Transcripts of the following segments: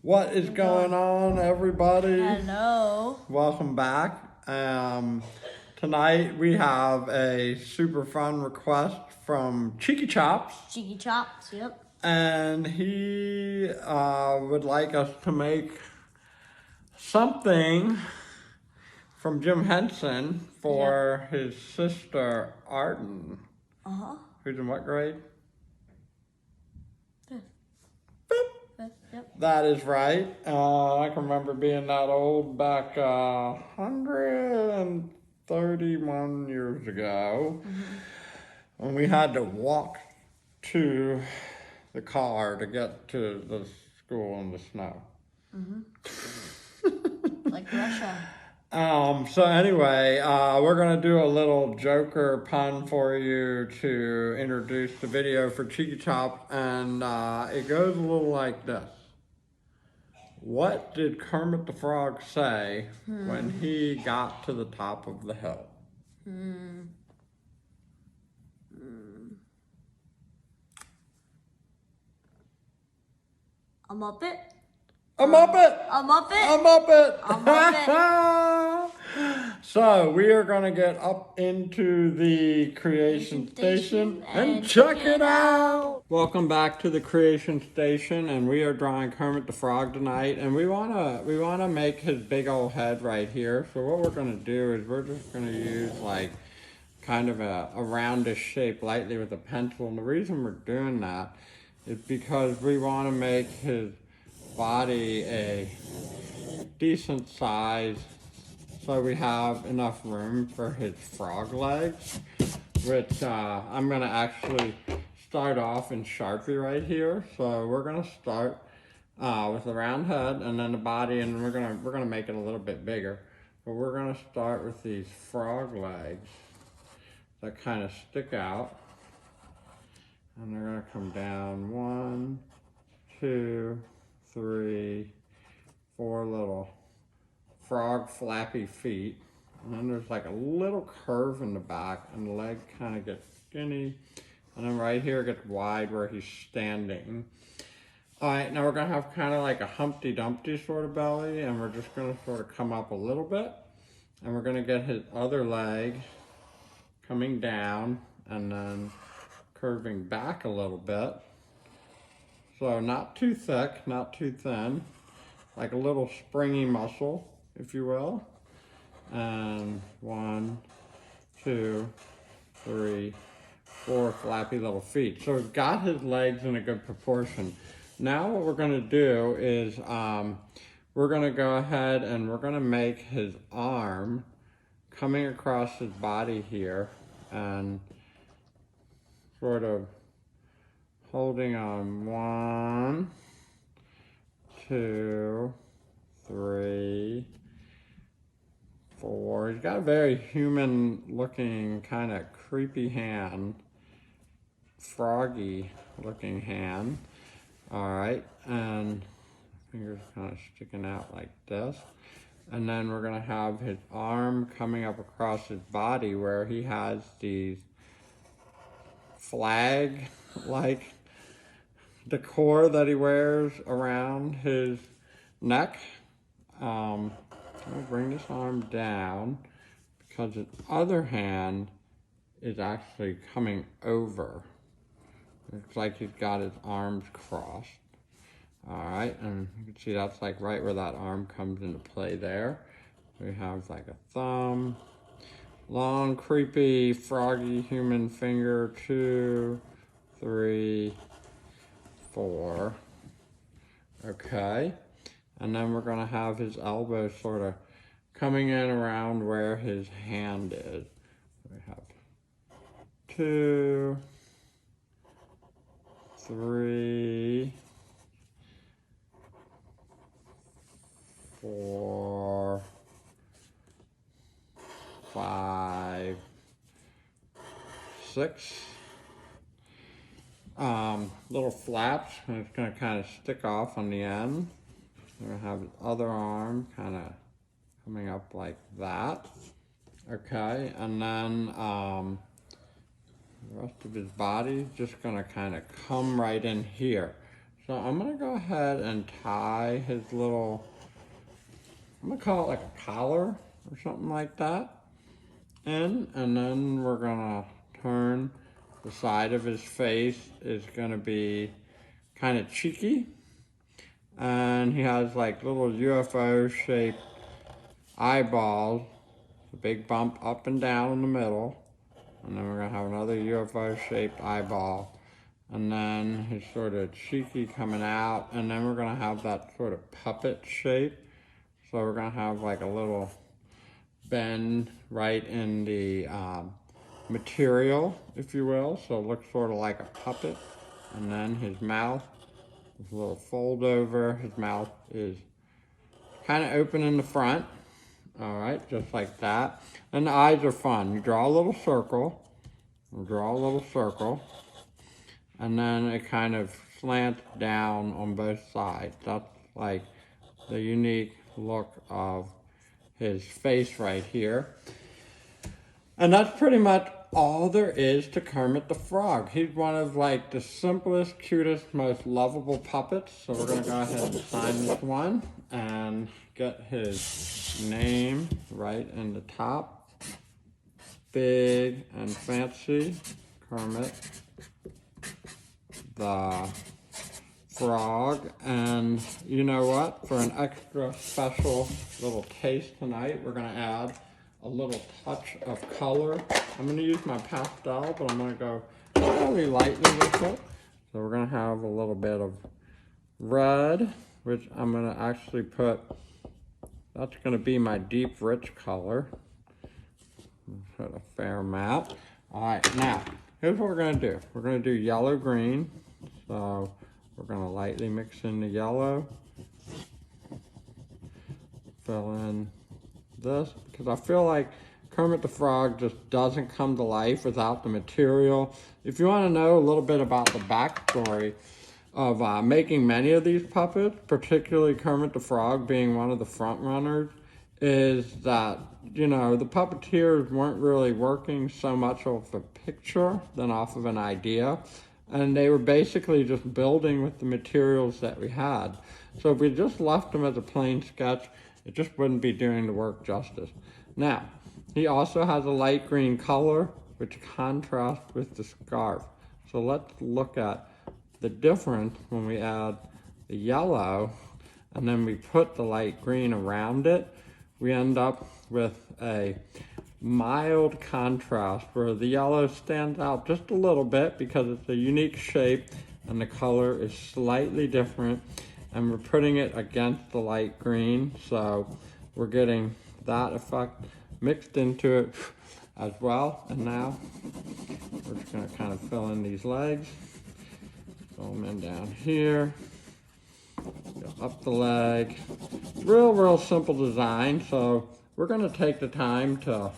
What is going on, everybody? Hello. Welcome back. Tonight we have a super fun request from Choppy Chops. Choppy Chops, yep. And he would like us to make something from Jim Henson for his sister Arden. Uh-huh. Who's in what grade? Fifth. Yep. That is right. I can remember being that old back 131 years ago. When we had to walk to the car to get to the school in the snow. Like Russia. So anyway, we're going to do a little Joker pun for you to introduce the video for Choppy Chops, and it goes a little like this. What did Kermit the Frog say when he got to the top of the hill? A Muppet? A Muppet! A Muppet? A Muppet! A Muppet. So we are going to get up into the creation station and check it out. Welcome back to the creation station, and we are drawing Kermit the Frog tonight, and we want to make his big old head right here. So what we're going to do is we're just going to use like kind of a roundish shape lightly with a pencil, and the reason we're doing that is because we want to make his body a decent size so we have enough room for his frog legs, which I'm going to actually start off in Sharpie right here. So we're going to start with the round head and then the body, and we're going to make it a little bit bigger. But we're going to start with these frog legs that kind of stick out, and they're going to come down 1, 2, 3, 4 little frog flappy feet, and then there's like a little curve in the back, and the leg kind of gets skinny, and then right here it gets wide where he's standing. All right, now we're gonna have kind of like a Humpty Dumpty sort of belly, and we're just gonna sort of come up a little bit, and we're gonna get his other leg coming down and then curving back a little bit. So not too thick, not too thin, like a little springy muscle, if you will. And 1, 2, 3, 4 flappy little feet. So we've got his legs in a good proportion. Now what we're going to do is we're going to go ahead and we're going to make his arm coming across his body here and sort of holding on 1, 2, 3, 4. He's got a very human looking, kind of creepy hand, froggy looking hand. All right, and fingers kind of sticking out like this. And then we're gonna have his arm coming up across his body where he has these flag-like decor that he wears around his neck. I'll bring this arm down because his other hand is actually coming over. Looks like he's got his arms crossed. All right, and you can see that's like right where that arm comes into play there. We have like a thumb, long, creepy, froggy human finger, 2, 3, 4. Okay. And then we're gonna have his elbow sort of coming in around where his hand is. We have 2, 3, 4, 5, 6. Little flaps, and it's gonna kind of stick off on the end. We're gonna have his other arm kind of coming up like that. Okay, and then the rest of his body is just gonna kind of come right in here. So So I'm gonna go ahead and tie his little, I'm gonna call it like a collar or something like that in, and then we're gonna turn the side of his face is gonna be kind of cheeky, and he has like little UFO shaped eyeballs, a big bump up and down in the middle, and then we're gonna have another UFO shaped eyeball, and then he's sort of cheeky coming out, and then we're gonna have that sort of puppet shape. So we're gonna have like a little bend right in the material, if you will. So it looks sort of like a puppet. And then his mouth, his little fold over, his mouth is kind of open in the front. All right, just like that. And the eyes are fun. You draw a little circle, and then it kind of slants down on both sides. That's like the unique look of his face right here. And that's pretty much all there is to Kermit the Frog. He's one of like the simplest, cutest, most lovable puppets. So we're gonna go ahead and sign this one and get his name right in the top. Big and fancy, Kermit the Frog. And you know what? For an extra special little taste tonight, we're gonna add a little touch of color. I'm gonna use my pastel, but I'm gonna go really lightly with it. So we're gonna have a little bit of red, which I'm gonna actually put, that's gonna be my deep, rich color. Put a fair amount. All right, now, here's what we're gonna do. We're gonna do yellow green. So we're gonna lightly mix in the yellow. Fill in this, because I feel like Kermit the Frog just doesn't come to life without the material. If you want to know a little bit about the backstory of making many of these puppets, particularly Kermit the Frog being one of the front runners, is that, you know, the puppeteers weren't really working so much off a picture than off of an idea. And they were basically just building with the materials that we had. So if we just left them as a plain sketch, it just wouldn't be doing the work justice. Now, he also has a light green color, which contrasts with the scarf. So let's look at the difference when we add the yellow and then we put the light green around it. We end up with a mild contrast where the yellow stands out just a little bit because it's a unique shape and the color is slightly different, and we're putting it against the light green, so we're getting that effect mixed into it as well. And now we're just going to kind of fill in these legs, fill them in down here, go up the leg. Real simple design, so we're going to take the time to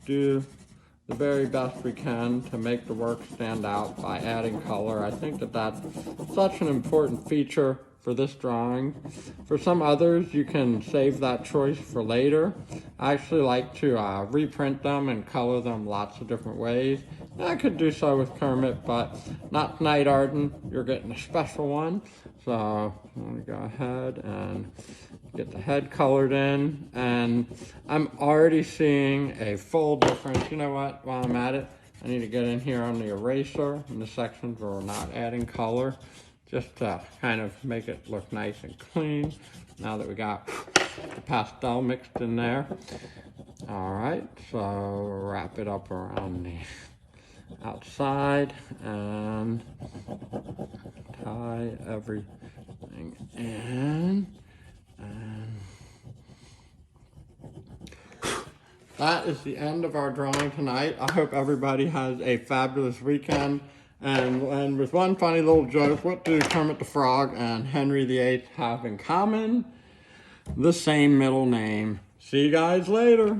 do the very best we can to make the work stand out by adding color. I think that that's such an important feature for this drawing. For some others, you can save that choice for later. I actually like to reprint them and color them lots of different ways. I could do so with Kermit, but not tonight, Arden. You're getting a special one. So I'm going to go ahead and get the head colored in, and I'm already seeing a full difference. You know what, while I'm at it, I need to get in here on the eraser in the sections where we're not adding color, just to kind of make it look nice and clean now that we got the pastel mixed in there. All right, so wrap it up around the outside and tie everything in. And that is the end of our drawing tonight. I hope everybody has a fabulous weekend. And with one funny little joke, what do Kermit the Frog and Henry VIII have in common? The same middle name. See you guys later.